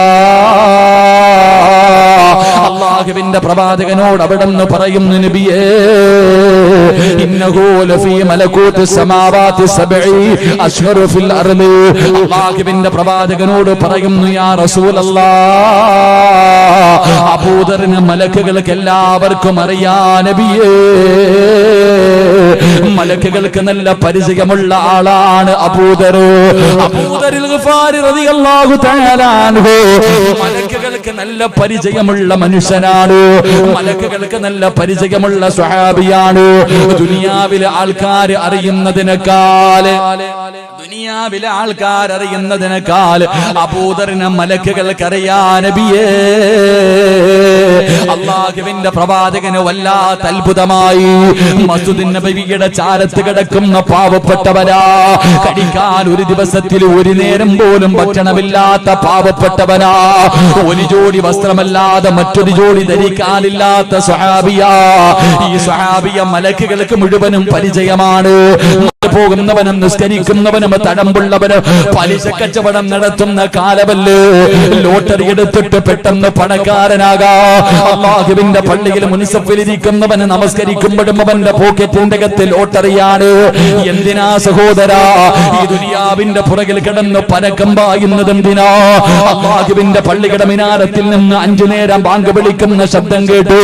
അല്ലാഹുവിന്റെ പ്രവാചകനോട് അവിടെന്ന് പറയുന്നു, നബിയേ, ഇന്നഹു ലഫീ മലകൂതി സമാവാതി സബ്ഇ അശ്ഹറു ഫിൽ അർളി. അല്ലാഹുവിന്റെ പ്രവാചകനോട് പറയുന്നു, യാ റസൂലല്ലാഹ്, അബൂദറിനെ മലക്കുകൾക്ക് എല്ലാവർക്കും അറിയാ നബിയേ. മലക്കുകൾക്ക് നല്ല പരിചയമുള്ള ആളാണ് അബൂദർ. അബൂദറിൽ ഗിഫാരി റളിയല്ലാഹു തആല അൻഹു മലക്കുകൾക്ക് നല്ല പരിചയമുള്ള മനുഷ്യനാണ്. മലക്കുകൾക്ക് നല്ല പരിചയമുള്ള സ്വഹാബിയാണ്. ദുനിയാവിലെ ആൾക്കാർ അറിയുന്നതിനേക്കാൾ അബൂദറിനെ മലക്കുകൾക്ക് അറിയാ നബിയേ. അല്ലാഹുവിന്റെ പ്രവാചകന് വല്ലാത്ത അത്ഭുതമായി. മസ്ജിദുൻ നബവിയുടെ ചാരത്ത് കിടക്കുന്ന പാവപ്പെട്ടവരാ, കഴിക്കാൻ ഒരു ദിവസത്തിൽ ഒരു നേരം പോലും ഭക്ഷണമില്ലാത്ത പാവപ്പെട്ടവനാ, ഒരു ജോഡി വസ്ത്രമല്ലാതെ മറ്റൊരു ജോഡി ധരിക്കാനില്ലാത്ത സ്വഹാബിയാ. ഈ സ്വഹാബിയ മലക്കുകൾക്ക് മുഴുവനും പരിചയമാണ്. പോകുന്നവനും നിസ്കരിക്കുന്നവനും തടമ്പുള്ളവനും പലിശ കച്ചവടം നടത്തുന്ന കാലമല്ലേ. ലോട്ടറി എടുത്തിട്ട് പെട്ടെന്ന് പണക്കാരനാകാ. അല്ലാഹുവിന്റെ പള്ളിയിൽ മുൻസഫിലിരിക്കുന്നവന് നമസ്കരിക്കുമ്പോഴും അവന്റെ പോക്കറ്റിന്റെ അകത്ത് ലോട്ടറിയാണ്. എന്തിനാ സഹോദരാ ഈ ദുനിയാവിന്റെ പുറകിൽ കിടന്ന് പരക്കം പായുന്നത് എന്തിനാ? അല്ലാഹുവിന്റെ പള്ളിയുടെ മിനാരത്തിൽ നിന്ന് 5 നേരം ബാങ്ക് വിളിക്കുന്ന ശബ്ദം കേട്ടു.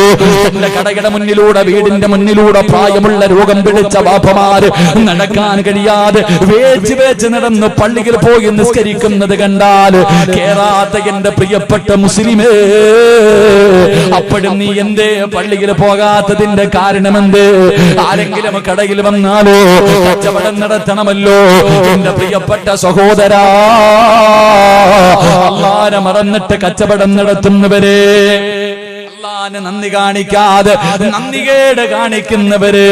എന്റെ കടയുടെ മുന്നിലൂടെ, വീടിന്റെ മുന്നിലൂടെ പ്രായമുള്ള രോഗം പിടിച്ച ബാപ്പമാര് നടക്കാൻ കഴിയാതെ വേച്ച് നടന്ന് പള്ളിയിൽ പോയി നിസ്കരിക്കുന്നത് കണ്ടാൽ കേറാത്ത എന്റെ പ്രിയപ്പെട്ട മുസ്ലിമേ, അപ്പോഴും നീ എന്തേ പള്ളിയിൽ പോകാത്തതിന്റെ കാരണമെന്ത്? ആരെങ്കിലും കടയിൽ വന്നാലോ കച്ചവടം നടത്തണമല്ലോ. എന്റെ പ്രിയപ്പെട്ട സഹോദരാ, അല്ലാഹുവിനെ മറന്നിട്ട് കച്ചവടം നടത്തുന്നവരെ, അല്ലാഹുവിനെ നന്ദി കാണിക്കാതെ നന്ദികേട് കാണിക്കുന്നവര്,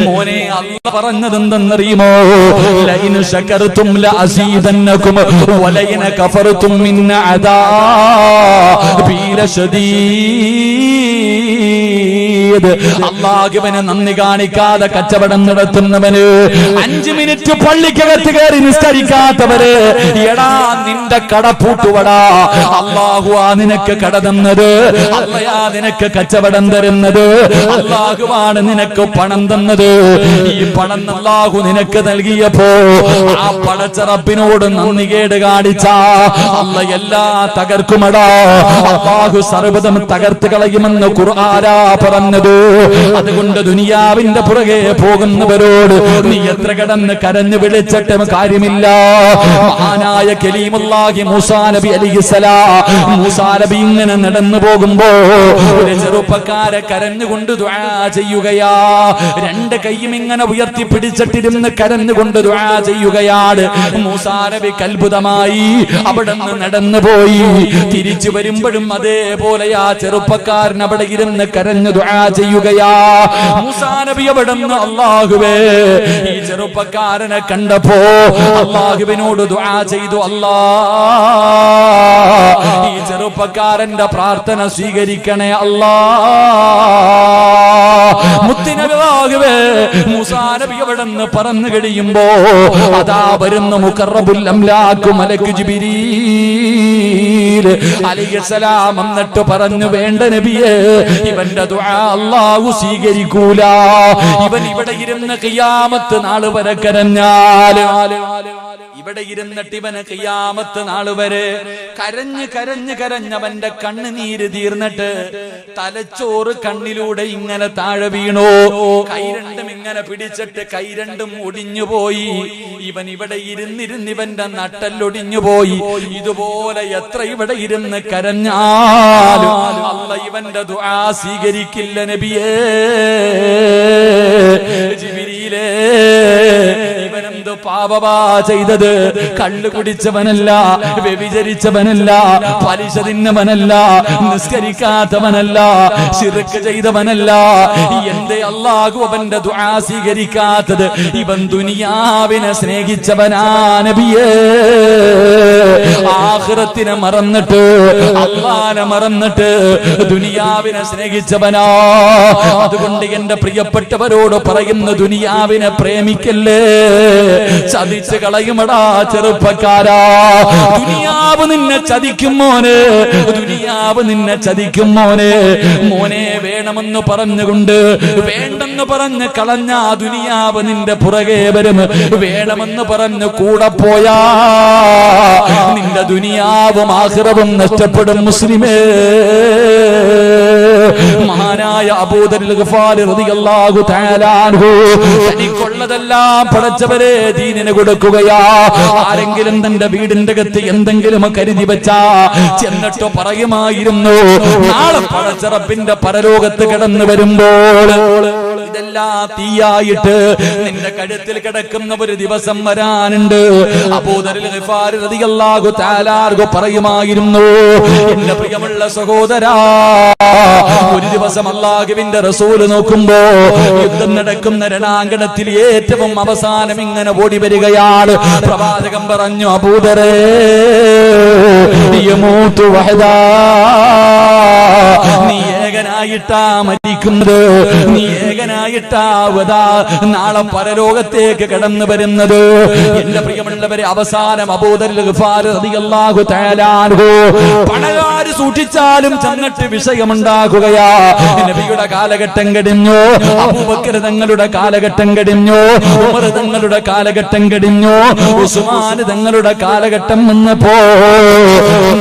മോനെ അല്ലാഹ് പറഞ്ഞതെന്തെന്നറിയുമോ? ലൈൻ ശകർതും ലഅസീദന്നകും വലൈൻ കഫർതും മിൻ അദാബി ലശദീദ്. അല്ലാഹുവിനെ നന്ദി കാണിക്കാതെ കച്ചവടം നടത്തുന്നവന്, 5 മിനിറ്റ് പള്ളിക്കകത്ത് കയറി നിസ്കരിക്കാത്തവര്, എടാ നിന്റെ കട പൂട്ടുവടാ. അല്ലാഹു ആ നിനക്ക് കട തന്നത്, അല്ലാഹ് നിനക്ക് കച്ചവടം തരുന്നത്, അല്ലാഹുവാണ് നിനക്ക് പണം തന്നത്. ഈ പണം അല്ലാഹു നിനക്ക് നൽകിയപ്പോ ആ പടച്ച റബ്ബിനോട് നന്ദികേട് കാണിച്ച അല്ലാഹ് എല്ലാം തകർക്കുമടാ. അല്ലാഹു സർവ്വതും തകർത്ത് കളയുമെന്ന് ഖുർആനാ പറഞ്ഞത്. അതുകൊണ്ട് ദുനിയാവിന്റെ പുറകെ പോകുന്നവരോട് നീ എത്ര കടന്ന് കരഞ്ഞു വിളിച്ചിട്ടും കാര്യമില്ല. മഹാനായ കലീമുല്ലാഹി മൂസാ നബി അലൈഹിസ്സലാം, മൂസാ നബി ഇങ്ങനെ നടന്നു പോകുമ്പോ ഒരു ചെറുപ്പക്കാരെ കരഞ്ഞുകൊണ്ട് ദുആ ചെയ്യുകയാ. 2 കൈയും ഇങ്ങനെ ഉയർത്തി പിടിച്ചിട്ടിരുന്ന് കരഞ്ഞുകൊണ്ട് ദുആ ചെയ്യുകയാണ്. മൂസാ നബിക്ക് അത്ഭുതമായി. അവിടെ നിന്ന് നടന്നുപോയി. തിരിച്ചു വരുമ്പോഴും അതേപോലെ ആ ചെറുപ്പക്കാരൻ അവിടെ ഇരുന്ന് കരഞ്ഞു ദുആ ചെയ്യുകയാ. മൂസാ നബി അവിടുന്ന് അല്ലാഹുവേ ഈ ചെറുപ്പക്കാരനെ കണ്ടപ്പോ അല്ലാഹുവിനോട് ദുആ ചെയ്തു, ഈ ചെറുപ്പക്കാരന്റെ പ്രാർത്ഥന സ്വീകരിക്കണേ അല്ലാ. മുത്തുനബിയാകവേ മൂസാ നബി അവിടുന്ന് പറന്നു കഴിയുമ്പോ അതാ വരുന്ന മുഖറബുൽ അംലാഖ് മലക്ക് ജിബ്രീൽ അലൈഹിസ്സലാം എന്നിട്ട് പറഞ്ഞു, വേണ്ട നബിയേ, ഇവന്റെ ദുആ അല്ലാഹു സ്വീകരിക്കൂല. ഇവൻ ഇവിടെ ഇരുന്ന് ഖിയാമത്ത് നാൾ വരെ കരഞ്ഞാൽ, ഇവിടെ ഇരുന്നിട്ട് ഇവന് ഖിയാമത്ത് നാൾ വരെ കരഞ്ഞ് കരഞ്ഞ് കരഞ്ഞവന്റെ കണ്ണുനീര് തീർന്നിട്ട് തലച്ചോറ് കണ്ണിലൂടെ ഇങ്ങനെ താഴെ വീണു. കൈ രണ്ടും ഇങ്ങനെ പിടിച്ചിട്ട് കൈ രണ്ടും ഒടിഞ്ഞുപോയി. ഇവൻ ഇവിടെ ഇരുന്നിരുന്ന് ഇവന്റെ നട്ടല്ലൊടിഞ്ഞുപോയി. ഇതുപോലെ എത്ര ഇവിടെ ഇരുന്ന് കരഞ്ഞാലും അല്ലാഹ് ഇവന്റെ ദുആ സ്വീകരിക്കില്ല നബിയേ. ജിബ്രീലേ, ഇവനെന്ത് പാപമാ ചെയ്തത്? കള്ളു കുടിച്ചവനല്ല, വ്യഭിചരിച്ചവനല്ല, പലിശ തിന്നവനല്ല, നിസ്കരിക്കാത്തവനല്ല, ശിർക്ക് ചെയ്തവനല്ല. എന്തേ അല്ലാഹു അവന്റെ ദുആ സ്വീകരിക്കാത്തത്? ഇവൻ ദുനിയാവിനെ സ്നേഹിച്ചവനാ നബിയേ. ആഖിറത്തിനെ മറന്നിട്ട്, അല്ലാഹനെ മറന്നിട്ട് ദുനിയാവിനെ സ്നേഹിച്ചവനാ. അതുകൊണ്ട് എന്റെ പ്രിയപ്പെട്ടവരോട് പറയുന്നു, ദുനിയാവിനെ പ്രേമിക്കല്ലേ, ചതിച്ച് കളയുമടാ ചെറുപ്പക്കാരാ. ദുനിയാവ് നിന്നെ ചതിക്കും മോനെ, ദുനിയാവ് നിന്നെ ചതിക്കും മോനെ. മോനെ വേണമെന്ന് പറഞ്ഞുകൊണ്ട് വേണ്ടെന്ന് പറഞ്ഞ് കളഞ്ഞ ദുനിയാവ് നിന്റെ പുറകെ വരും. വേണമെന്ന് പറഞ്ഞ് കൂടെ പോയാ നിന്റെ ദുനിയാവും ആഖിറവും നഷ്ടപ്പെടും മുസ്ലിമേ. മഹാനായ അബൂദർ ഗഫാരി റളിയല്ലാഹു തആല അൻഹു തനിക്കുള്ളതെല്ലാം പടച്ചവരെ ദീനിന് കൊടുക്കുകയാ. ആരെങ്കിലും തന്റെ വീടിന്റെ അകത്ത് എന്തെങ്കിലും കരുതി വെച്ചാ ചെന്നിട്ട് പറയുമായിരുന്നു, നാളെ പടച്ചറപ്പിന്റെ പരലോകത്ത് കിടന്നു വരുമ്പോൾ ഇതെല്ലാം തീയായിട്ട് നിന്റെ കഴുത്തിൽ കിടക്കുന്ന ഒരു ദിവസം വരാനുണ്ട്. അബൂദർ ഗഫാരി റളിയല്ലാഹു തആല അൻഹു പറയുമായിരുന്നു, എന്റെ പ്രിയമുള്ള സഹോദരാ, ഒരു ദിവസം അല്ലാഹുവിന്റെ റസൂൽ നോക്കുമ്പോ യുദ്ധം നടക്കുന്ന രണാങ്കണത്തിൽ ഏറ്റവും അവസാനം ഇങ്ങനെ ഓടി വരികയാണ്. പ്രവാചകൻ പറഞ്ഞു, അബൂദരേ, യമൂതു വഹദാ, നീ ഏകനായിട്ടാ മരിക്കുന്നത്, നീ ഏകനായിട്ടാ നാളെ പരലോകത്തേക്ക് കടന്നു വരുന്നത്. എന്റെ പ്രിയമുള്ളവരെ, അവസാനം അബൂദർ ഗഫാരി റളിയല്ലാഹു തആല അൻഹു പണകാര് സൂക്ഷിച്ചാലും ചെന്നിട്ട് വിഷയമുണ്ടാക്കുകയാ. നബിയുടെ കാലഘട്ടം കഴിഞ്ഞു, അബൂബക്കർ തങ്ങളുടെ കാലഘട്ടം കഴിഞ്ഞു, ഉമർ തങ്ങളുടെ കാലഘട്ടം കഴിഞ്ഞു, ഉസ്മാൻ തങ്ങളുടെ കാലഘട്ടം വന്നപ്പോ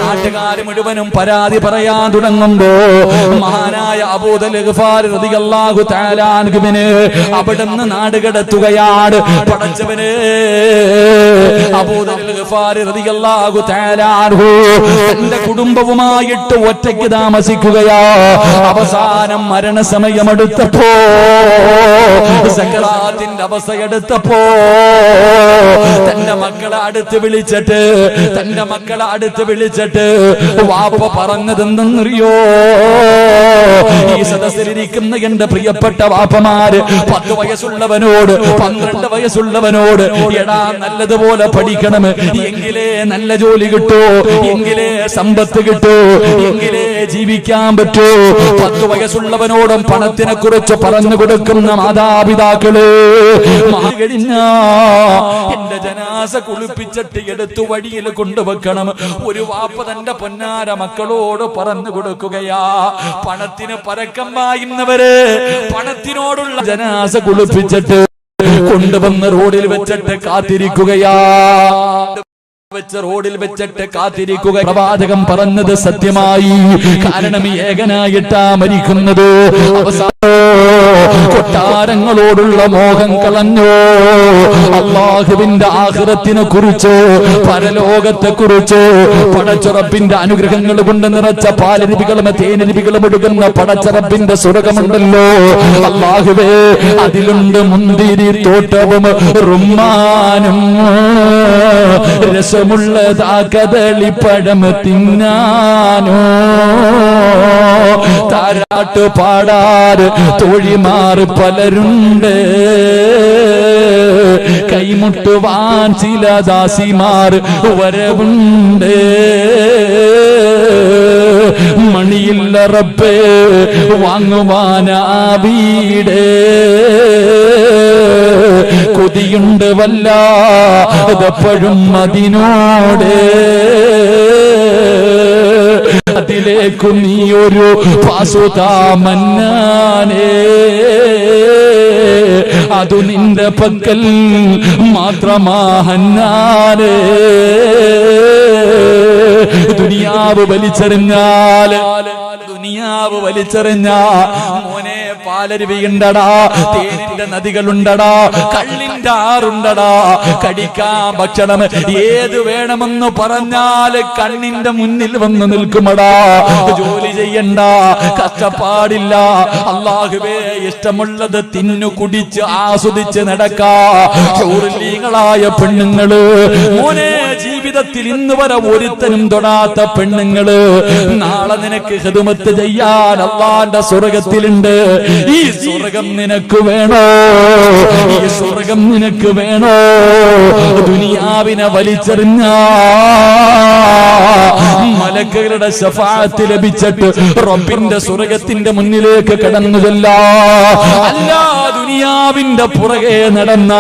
നാട്ടുകാർ മുഴുവനും പരാതി പറയാൻ തുടങ്ങുമ്പോ മഹാനായ അബൂദർ ഗഫാരി റളിയല്ലാഹു തആല അൻഹുവിനെ അവിടുന്ന് നാടുകടത്തുകയാണ്. പടച്ചവനെ, അബൂദർ ഗഫാരി റളിയല്ലാഹു തആല അൻഹു തന്റെ കുടുംബവുമായിട്ട് ഒറ്റയ്ക്ക് താമസിക്കുകയാ. അവസാനം മരണസമയമെടുത്തപ്പോ, സക്കറാത്തിന്റെ അവസ്ഥയെടുത്തപ്പോ തന്റെ മക്കളെ അടുത്ത് വിളിച്ചിട്ട് വാപ്പ പറഞ്ഞതെന്തെന്നറിയോ? ഈ സദസ്സിലിരിക്കുന്ന എന്റെ പ്രിയപ്പെട്ട വാപ്പമാര് 10 വയസ്സുള്ളവനോട് 12 വയസ്സുള്ളവനോട്, എടാ നല്ലതുപോലെ പഠിക്കണം, എങ്കിലേ നല്ല ജോലി കിട്ടൂ, എങ്കിലേ സമ്പത്ത് കിട്ടൂ, എങ്കിലേ ജീവിക്കാൻ പറ്റൂ. 10 വയസ്സുള്ളവനോടും പണത്തിനെ കുറിച്ച് പറഞ്ഞു കൊടുക്കുന്ന മാതാപിതാക്കള് കഴിഞ്ഞ എന്റെ ജനാസ കുളിപ്പിച്ചിട്ട് എടുത്തു വഴിയിൽ കൊണ്ടുവെക്കണം. ഒരു വാപ്പ തന്റെ പൊന്നാര മക്കളോട് പറഞ്ഞു കൊടുക്കുകയാ. പണത്തിന് പരക്കം പായുന്നവര് പണത്തിനോടുള്ള ജനാസ കുളിപ്പിച്ചിട്ട് കൊണ്ടുവന്ന് റോഡിൽ വെച്ചിട്ട് കാത്തിരിക്കുകയാ. റോഡിൽ വെച്ചിട്ട് കാത്തിരിക്കുക. പ്രവാചകൻ പറഞ്ഞത് സത്യമായി. കാരണം ഏകനായിട്ടാ മരിക്കുന്നത്. അവസാനം കൊട്ടാരങ്ങളോടുള്ള മോഹം കളഞ്ഞോ. അല്ലാഹുവിന്റെ ആഖിറത്തിനെ കുറിച്ച്, പരലോകത്തെ കുറിച്ച്, പടച്ചറപ്പിന്റെ അനുഗ്രഹങ്ങൾ കൊണ്ട് നിറച്ച പാലരുവികളും തേനരുവികളും ഒഴുകുന്ന പടച്ചറപ്പിന്റെ സ്വർഗമുണ്ടല്ലോ അല്ലാഹുവേ, അതിലുണ്ട് മുന്തിരി തോട്ടവും റുമ്മാനും രസമുള്ളതാ കദളിപ്പഴം തിന്നാനോ. താരാട്ട് പാടാറ് തോഴിമാർ പലരുണ്ട്, കൈമുട്ടുവാൻ ചില ദാസിമാർ വരവുണ്ട്. മണിയില്ല റബ്ബേ വാങ്ങുവാനാ വീട്, കൊതിയുണ്ട് വല്ലാതെപ്പോഴും അതിനോട്. അതിലേക്കു നീ ഒരു പാസുതാ മന്നാനേ, അതു നിന്റെ പക്കൽ മാത്രമാഹന്നാനേ. ദുനിയാവ് വലിച്ചെറിഞ്ഞാൽ, ദുനിയാവ് വലിച്ചെറിഞ്ഞാ മോനെ പാലരുവിയുണ്ടടാ, തേനിന്റെ നദികളുണ്ടടാ, കള്ളിന്റെ ആറുണ്ടടാ, കടിക്കാൻ ഭക്ഷണം ഏത് വേണമെന്ന് പറഞ്ഞാൽ കണ്ണിന്റെ മുന്നിൽ വന്ന് നിൽക്കുമടാ. ജോലി ചെയ്യണ്ട, കഷ്ടപ്പാടില്ല, അല്ലാഹുവേ ഇഷ്ടമുള്ളത് തിന്നു കുടിച്ച് ആസ്വദിച്ച് നടക്കാ. ഹൂറുലീങ്ങളായ പെണ്ണുങ്ങള് മോനെ, ജീവിതത്തിൽ ഇന്ന് വരെ ഒരുത്തനും തൊടാത്ത പെണ്ണുങ്ങള് നാളെ നിനക്ക് ഖിദ്മത്ത് ചെയ്യാൻ അല്ലാഹുവിന്റെ സ്വർഗ്ഗത്തിലുണ്ട്. ഈ സ്വർഗം നിനക്ക് വേണോ? ഈ സ്വർഗം നിനക്ക് വേണോ? ദുനിയാവിനെ വലിച്ചെറിഞ്ഞ മലക്കുകളുടെ ശഫാഅത്ത് ലഭിച്ചിട്ട് റബ്ബിന്റെ സ്വർഗത്തിന്റെ മുന്നിലേക്ക് കടന്നു ചെല്ലാ. അല്ല, ദുനിയാവിന്റെ പുറകെ നടന്ന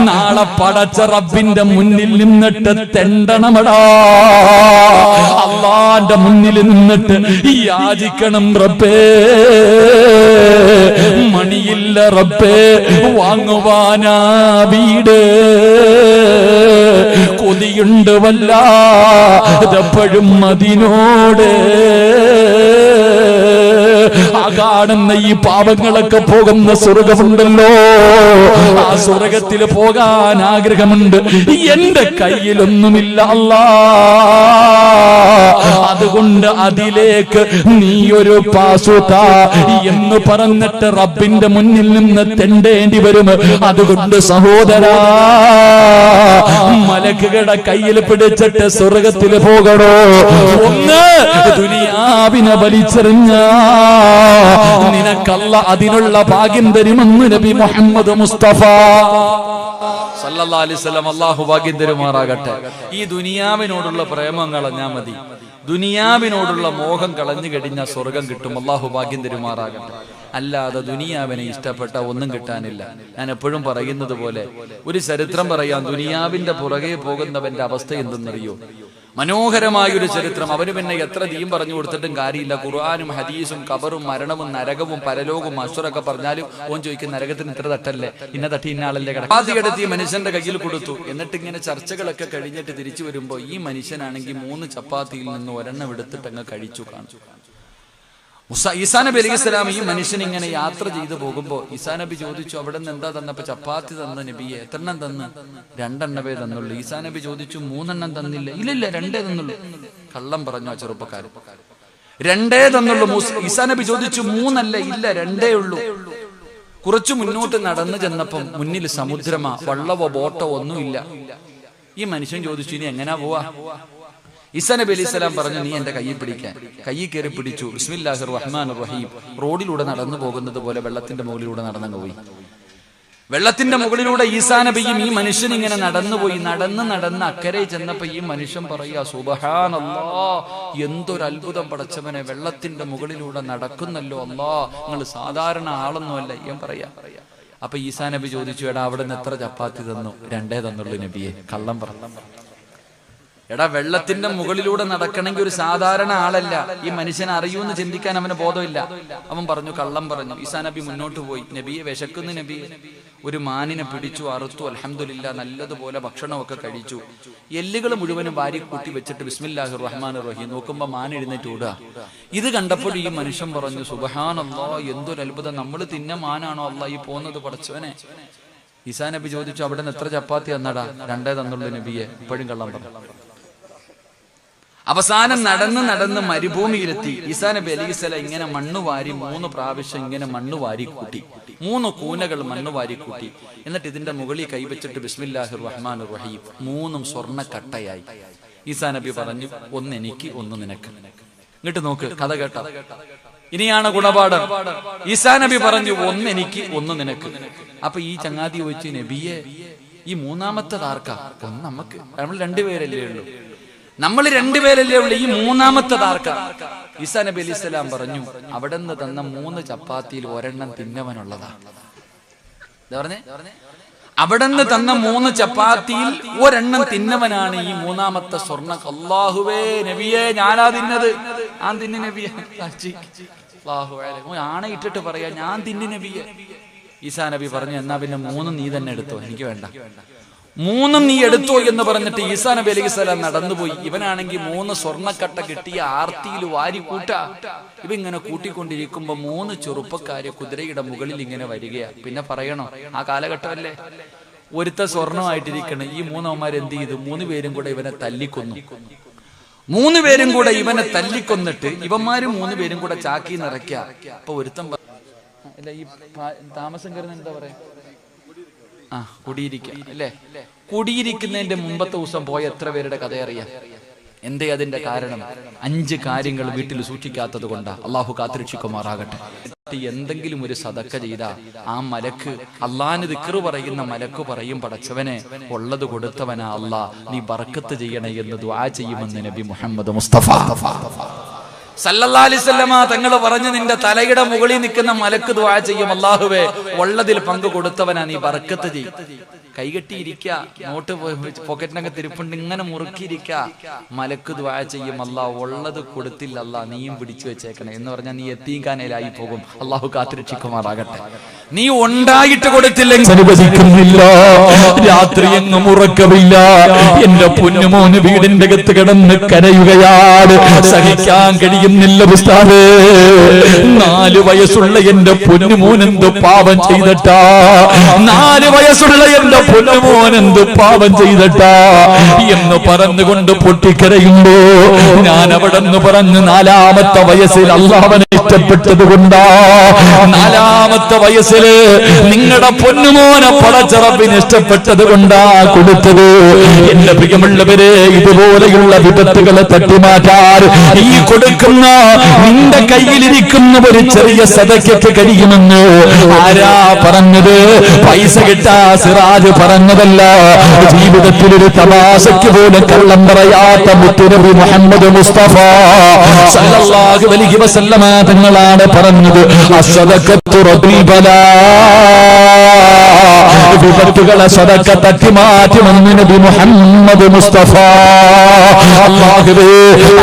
നാളെ പടച്ച റബ്ബിന്റെ മുന്നിൽ നിന്നിട്ട് തെണ്ടണമടാ. അല്ലാഹുവിന്റെ മുന്നിൽ നിന്നിട്ട് യാചിക്കണം, റബ്ബേ മണിയില്ല റബ്ബേ വാങ്ങുവാനാ വീട്, കൊതിയുണ്ട് വല്ലാതെപ്പോഴും അതിനോട്. ആ കാണുന്ന ഈ പാവങ്ങളൊക്കെ പോകുന്ന സ്വർഗമുണ്ടല്ലോ, ആ സ്വർഗത്തിൽ പോകാൻ ആഗ്രഹമുണ്ട്. എന്റെ കയ്യിലൊന്നുമില്ല അല്ലാ, അതുകൊണ്ട് അതിലേക്ക് നീ ഒരു പാസുതാ എന്ന് പറഞ്ഞിട്ട് റബ്ബിന്റെ മുന്നിൽ നിന്ന് തെണ്ടേണ്ടി വരും. അതുകൊണ്ട് സഹോദരാ, മലക്കുകളുടെ കയ്യിൽ പിടിച്ചിട്ട് സ്വർഗത്തിൽ പോകണോ? ഒന്ന് ദുനിയാവിനെ വലിച്ചെറിഞ്ഞ നിനക്കല്ല അതിനുള്ള ഭാഗ്യം തരുമെന്ന് നബി മുഹമ്മദ് മുസ്തഫ സല്ലല്ലാഹു അലൈഹി വസല്ലം. അല്ലാഹു ഭാഗ്യം തരുമാറാകട്ടെ. ഈ ദുനിയാവിനോടുള്ള പ്രേമം കളഞ്ഞാൽ മതി, ദുനിയാവിനോടുള്ള മോഹം കളഞ്ഞു കഴിഞ്ഞാൽ സ്വർഗം കിട്ടും. അല്ലാഹു ഭാഗ്യം തരുമാറാകട്ടെ. അല്ലാതെ ദുനിയാവിനെ ഇഷ്ടപ്പെട്ട ഒന്നും കിട്ടാനില്ല. ഞാൻ എപ്പോഴും പറയുന്നത് പോലെ ഒരു ചരിത്രം പറയാം. ദുനിയാവിന്റെ പുറകെ പോകുന്നവന്റെ അവസ്ഥ എന്തെന്നറിയോ? മനോഹരമായൊരു ചരിത്രം. അവന് പിന്നെ എത്ര ദീൻ പറഞ്ഞു കൊടുത്തിട്ടും കാര്യമില്ല. ഖുർആനും ഹദീസും ഖബറും മരണവും നരകവും പരലോകവും അശ്വറൊക്കെ പറഞ്ഞാലും ഓൻ ചോദിക്കും, നരകത്തിന് ഇത്ര തട്ടല്ലേ, ഇന്ന തട്ടി ഇന്ന ആളല്ലേ കിടക്കാതിയെടുത്ത് ഈ മനുഷ്യന്റെ കയ്യിൽ കൊടുത്തു. എന്നിട്ട് ഇങ്ങനെ ചർച്ചകളൊക്കെ കഴിഞ്ഞിട്ട് തിരിച്ചു വരുമ്പോ ഈ മനുഷ്യനാണെങ്കിൽ 3 ചപ്പാത്തിയിൽ നിന്ന് ഒരെണ്ണം എടുത്തിട്ട് അങ്ങ് കഴിച്ചു കാണും. ഈസാ നബി അലൈഹിസ്സലാം ഈ മനുഷ്യൻ ഇങ്ങനെ യാത്ര ചെയ്തു പോകുമ്പോ ഈസാ നബി ചോദിച്ചു, അവിടെ നിന്ന് എന്താ തന്നപ്പോ? ചപ്പാത്തി തന്ന നബിയെ. എത്രണ്ണം തന്ന്? 2 എണ്ണവേ തന്നുള്ളൂ. ഈസാ നബി ചോദിച്ചു, 3 എണ്ണം തന്നില്ല? ഇല്ലില്ല, 2 തന്നുള്ളൂ. കള്ളം പറഞ്ഞു ആ ചെറുപ്പക്കാരൻ. 2 തന്നുള്ളൂ. ഈസാ നബി ചോദിച്ചു, 3 അല്ല? ഇല്ല, 2 ഉള്ളൂ. കുറച്ചു മുന്നോട്ട് നടന്നു ചെന്നപ്പം മുന്നിൽ സമുദ്രമാ, വള്ളവോ ബോട്ടോ ഒന്നുമില്ല. ഈ മനുഷ്യൻ ചോദിച്ചു, ഇനി എങ്ങനാ പോവാ? ഈസാ നബി അലൈഹി സ്വലാം പറഞ്ഞു, നീ എന്റെ കയ്യിൽ പിടിക്കാൻ. കയ്യിൽ കയറി പിടിച്ചു. ബിസ്മില്ലാഹിർ റഹ്മാനിർ റഹീം. റോഡിലൂടെ നടന്നു പോകുന്നത് പോലെ വെള്ളത്തിന്റെ മുകളിലൂടെ നടന്നു പോയി. വെള്ളത്തിന്റെ മുകളിലൂടെ ഈസാ നബിയും ഈ മനുഷ്യൻ ഇങ്ങനെ നടന്നുപോയി. നടന്ന് അക്കരെ ചെന്നപ്പോ ഈ മനുഷ്യൻ പറയാ, സുബ്ഹാനല്ലാഹ്, എന്തൊരു അത്ഭുതം പടച്ചവനെ, വെള്ളത്തിന്റെ മുകളിലൂടെ നടക്കുന്നല്ലോ അല്ലാ, നിങ്ങൾ സാധാരണ ആളൊന്നുമല്ല. ഞാൻ പറയാ. അപ്പൊ ഈസാ നബി ചോദിച്ചു, എടാ അവിടെ നിന്ന് എത്ര ചപ്പാത്തി തന്നു? 2 തന്നുള്ളൂ നബിയെ. കള്ളം പറഞ്ഞു. എടാ, വെള്ളത്തിന്റെ മുകളിലൂടെ നടക്കണമെങ്കിൽ ഒരു സാധാരണ ആളല്ല, ഈ മനുഷ്യനെ അറിയൂന്ന് ചിന്തിക്കാൻ അവന് ബോധമില്ല. അവൻ പറഞ്ഞു, കള്ളം പറഞ്ഞു. ഈസാ നബി മുന്നോട്ട് പോയി, നബിയെ വിശക്കുന്നു നബിയെ. ഒരു മാനിനെ പിടിച്ചു, അറുത്തു, അൽഹംദുലില്ലാ നല്ലതുപോലെ ഭക്ഷണമൊക്കെ കഴിച്ചു. എല്ലുകൾ മുഴുവനും വാരി കൂട്ടി വെച്ചിട്ട് ബിസ്മില്ലാഹിർ റഹ്മാനിർ റഹീം നോക്കുമ്പോ മാൻ എഴുന്നേറ്റ് ഓടുക. ഇത് കണ്ടപ്പോൾ ഈ മനുഷ്യൻ പറഞ്ഞു, സുബ്ഹാനല്ലാഹ്, എന്തൊരു അത്ഭുതം, നമ്മൾ തിന്ന മാനാണോ അല്ലാ ഈ പോകുന്നത് പടച്ചവനെ. ഈസാ നബി ചോദിച്ചു, അവിടെ നിന്ന് എത്ര ചപ്പാത്തി തന്നടാ? 2 തന്നുള്ളൂ നബിയെ. ഇപ്പോഴും കള്ളം പറഞ്ഞു. അവസാനം നടന്ന് മരുഭൂമിയിലെത്തി. ഈസാ നബി അലൈഹിസ്സലാം ഇങ്ങനെ മണ്ണ് വാരി 3 പ്രാവശ്യം ഇങ്ങനെ മണ്ണ് വാരി കൂട്ടി, 3 കൂനകൾ മണ്ണ് വാരി കൂട്ടി. എന്നിട്ട് ഇതിന്റെ മുകളിൽ കൈവച്ചിട്ട് ബിസ്മില്ലാഹിർ റഹ്മാനിർ റഹീം 3 സ്വർണ്ണക്കട്ടയായി. ഈസാ നബി പറഞ്ഞു, ഒന്ന് എനിക്ക്, ഒന്ന് നിനക്ക്. ഇങ്ങോട്ട് നോക്ക്, കഥ കേട്ട. ഇനിയാണ് ഗുണപാഠം. ഈസാ നബി പറഞ്ഞു, ഒന്ന് എനിക്ക്, ഒന്ന് നിനക്ക്. അപ്പൊ ഈ ചങ്ങാതി ചോദിച്ചു, നബിയെ ഈ മൂന്നാമത്തത് ആർക്കാ? ഒന്ന് നമുക്ക്, നമ്മൾ 2 പേരല്ലേ ഉള്ളൂ, നമ്മൾ 2 പേരല്ലേ ഉള്ളൂ, ഈ മൂന്നാമത്തത് ആർക്കാ? ഈസാ നബി അലൈഹിസ്സലാം പറഞ്ഞു, അവിടെ നിന്ന് തന്ന 3 ചപ്പാത്തിയിൽ 1 തിന്നവനുള്ളതാ. എന്താ പറഞ്ഞേ? അവിടെ നിന്ന് തന്ന 3 ചപ്പാത്തിയിൽ 1 തിന്നവനാണ് ഈ മൂന്നാമത്തെ സ്വർണ്ണ. അല്ലാഹുവേ നബിയെ, ഞാനാ തിന്നത്. ഞാൻ തിന്നു നബിയെ. ആണയിട്ടിട്ട് പറയാ, ഞാൻ തിന്നു നബിയെ. ഈസാ നബി പറഞ്ഞു, എന്നാ പിന്നെ 3 നീ തന്നെ എടുത്തോ, എനിക്ക് വേണ്ട. 3 നീ എടുത്തോ എന്ന് പറഞ്ഞിട്ട് ഈസാ നബി അലൈഹിസ്സലാം നടന്നുപോയി. ഇവനാണെങ്കിൽ 3 സ്വർണ്ണക്കട്ട കിട്ടിയ ആർത്തിയിൽ വാരി കൂട്ടാ. ഇവങ്ങനെ കൂട്ടിക്കൊണ്ടിരിക്കുമ്പോ 3 ചെറുപ്പക്കാര് കുതിരയുടെ മുകളിൽ ഇങ്ങനെ വരികയാ. പിന്നെ പറയണോ, ആ കാലഘട്ടമല്ലേ. ഒരുത്ത സ്വർണമായിട്ടിരിക്കണം. ഈ 3 അവന്മാർ എന്ത് ചെയ്തു? 3 പേരും കൂടെ ഇവനെ തല്ലിക്കൊന്നു. 3 പേരും കൂടെ ഇവനെ തല്ലിക്കൊന്നിട്ട് ഇവന്മാരും 3 പേരും കൂടെ ചാക്കി നിറയ്ക്ക. അപ്പൊ ഒരുത്തം അല്ല, ഈ താമസം കയറുന്ന എന്താ പറയാ, കുടിയിരിക്കുക അല്ലേ? കുടിയിരിക്കുന്നതിന്റെ മുമ്പത്തെ ദിവസം പോയ എത്ര പേരുടെ കഥ അറിയാം? എന്തേ അതിന്റെ കാരണം? 5 കാര്യങ്ങൾ വീട്ടിൽ സൂക്ഷിക്കാത്തത് കൊണ്ടാ. അള്ളാഹു കാത്തിരക്ഷിക്കുമാറാകട്ടെ. എന്തെങ്കിലും ഒരു സദക്ക ചെയ്താ ആ മലക്ക്, അള്ളാഹിന് ദിക്റ് പറയുന്ന മലക്ക് പറയും, പടച്ചവനെ ഉള്ളത് കൊടുത്തവനാ അല്ലാ, നീ ബർക്കത്ത് ചെയ്യണേ എന്ന് ദുആ ചെയ്യുമെന്ന് നബി മുഹമ്മദ് മുസ്തഫ സല്ലല്ലാഹു അലൈഹി വസല്ലമ തങ്ങൾ പറഞ്ഞു, നിന്റെ തലയുടെ മുകളിൽ നിൽക്കുന്ന മലക്ക് ദുആ ചെയ്യും, അല്ലാഹുവേ ഉള്ളതിൽ പങ്ക് കൊടുത്തവനാ, നീ ബർക്കത്ത് ചെയ്യും. കൈകെട്ടിയിരിക്ക, നോട്ട് പോക്കറ്റിനൊക്കെ തിരുപ്പുണ്ട്, ഇങ്ങനെ മുറുക്കിയിരിക്ക. മലക്ക് ദുആ ചെയ്യും, അല്ലാ ഉള്ളത് കൊടുത്തില്ല അല്ലാ, നീയും പിടിച്ചു വെച്ചേക്കണേ എന്ന് പറഞ്ഞാൽ നീ എത്തീങ്കാനയിലായി പോകും. അള്ളാഹു കാത്തിരക്ഷിക്കുമാറാകട്ടെ. നീ ഉണ്ടായിട്ട് കൊടുത്തില്ലെങ്കിൽ അനുവദിക്കുന്നില്ല, രാത്രി എങ്ങും ഉറക്കമില്ല. എന്റെ പൊന്നുമോന് വീടിന്റെ അകത്ത് കിടന്ന് കരയുകയാണ്, സഹിക്കാൻ കഴിയുന്നില്ല ഉസ്താദേ. 4 വയസ്സുള്ള എന്റെ പൊന്നുമോൻ എന്ത് പാപം ചെയ്തിട്ടാ, 4 വയസ്സുള്ള എന്റെ പൊന്നുമോൻ എന്ത് പാപം ചെയ്തിട്ടാ എന്ന് പറഞ്ഞുകൊണ്ട് പൊട്ടിക്കരയുമ്പോ ഞാൻ അവിടെ നിന്ന് പറഞ്ഞു, 4ാമത്തെ വയസ്സിൽ അല്ലാഹുവിനെ ഇഷ്ടപ്പെട്ടത് കൊണ്ടാ, 4ാമത്തെ വയസ്സില് നിങ്ങളുടെ പൊന്നുമോനെ പടച്ച റബ്ബിനെ ഇഷ്ടപ്പെട്ടത് കൊണ്ടാ കൊടുത്തത്. എന്റെ പ്രിയമുള്ളവരെ, ഇതുപോലെയുള്ള വിപത്തുകളെ തട്ടിമാറ്റാൻ ഈ കൊടുക്കുന്ന നിന്റെ കയ്യിലിരിക്കുന്ന ഒരു ചെറിയ സദഖയ്ക്ക് കഴിയുമെന്ന് ആരാ പറഞ്ഞത്? പൈസ കിട്ടാ സിറാജ് പറഞ്ഞതല്ല. ജീവിതത്തിൽ ഒരു തമാശയ്ക്ക് പോലും കള്ളം പറയാത്ത മുത്തുനബി മുഹമ്മദ് മുസ്തഫ സല്ലല്ലാഹു അലൈഹി വസല്ലമ തങ്ങളാണ് പറഞ്ഞത്, അസ്സദഖത്തു റബ്ബിൽ ബലാ, വിപത്തുകളെ സദഖ തട്ടിമാറ്റുമെന്ന് നബി മുഹമ്മദ് മുസ്തഫ. അല്ലാഹുവേ,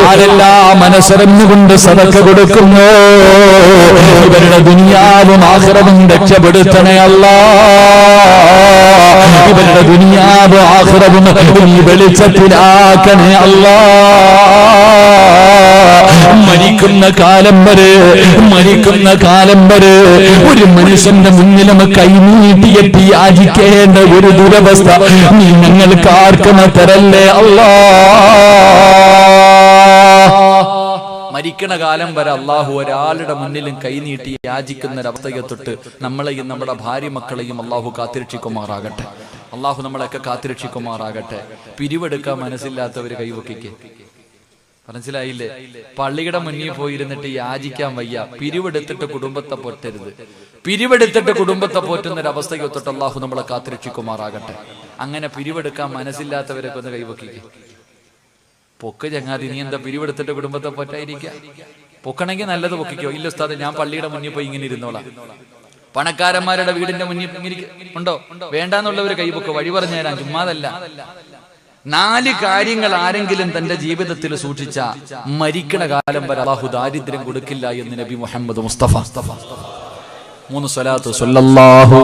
ആരെല്ലാം മനസ്സറിഞ്ഞുകൊണ്ട് സദഖ കൊടുക്കുന്നു ഇവരുടെ ദുനിയാവും ആഖിറവും രക്ഷപ്പെടുത്തണേ അല്ലാ. ഇവരുടെ ദുനിയാവും ആഖിറവും നീ വെളിച്ചത്തിലാക്കണേ അല്ലാ. മരിക്കുന്ന കാലം വരെ ഒരു മനുഷ്യന്റെ മുന്നിലും കൈനീട്ടിയെത്തി യാചിക്കേണ്ട ഒരു ദുരവസ്ഥ നീ ഞങ്ങൾക്ക് ആർക്കും തരല്ലേ അല്ലാ. മരിക്കണ കാലം വരെ അള്ളാഹു ഒരാളുടെ മുന്നിലും കൈനീട്ടി യാചിക്കുന്ന ഒരവസ്ഥയെ തൊട്ട് നമ്മളെയും നമ്മുടെ ഭാര്യ മക്കളെയും അള്ളാഹു കാത്തിരക്ഷിക്കുമാറാകട്ടെ. അള്ളാഹു നമ്മളെയൊക്കെ കാത്തിരക്ഷിക്കുമാറാകട്ടെ. പിരിവെടുക്കാൻ മനസ്സില്ലാത്തവര് കൈവക്കിക്ക്, മനസ്സിലായില്ലേ? പള്ളിയുടെ മുന്നിൽ പോയിരുന്നിട്ട് യാചിക്കാൻ വയ്യ, പിരിവെടുത്തിട്ട് കുടുംബത്തെ പോറ്റരുത്. പിരിവെടുത്തിട്ട് കുടുംബത്തെ പോറ്റുന്നൊരവസ്ഥയെ തൊട്ട് അള്ളാഹു നമ്മളെ കാത്തിരക്ഷിക്കുമാറാകട്ടെ. അങ്ങനെ പിരിവെടുക്കാൻ മനസ്സില്ലാത്തവരൊക്കെ ഒന്ന് കൈവക്കിക്ക്. പൊക്ക് ചങ്ങാതി, നീ എന്താ പിരിവെടുത്തിട്ട് കുടുംബത്തെ പോറ്റായിരിക്കുക? പൊക്കണമെങ്കിൽ നല്ലത് പൊക്കിക്കോ. ഇല്ല ഉസ്താദേ, ഞാൻ പള്ളിയുടെ മുന്നിൽ പോയി ഇങ്ങനെ ഇരുന്നോളാം. പണക്കാരന്മാരുടെ വീടിന്റെ മുന്നിൽ ഉണ്ടോ? വേണ്ടാന്നുള്ളവര് കൈപൊക്കോ, വഴി പറഞ്ഞു തരാൻ. ചുമ്മാതല്ല, 4 കാര്യങ്ങൾ ആരെങ്കിലും തന്റെ ജീവിതത്തിൽ സൂക്ഷിച്ച മരിക്കണ കാലം വരെ അല്ലാഹു ദാരിദ്ര്യം കൊടുക്കില്ല എന്ന് നബി മുഹമ്മദ് മുസ്തഫ 3 സ്വലാത്ത് സല്ലല്ലാഹു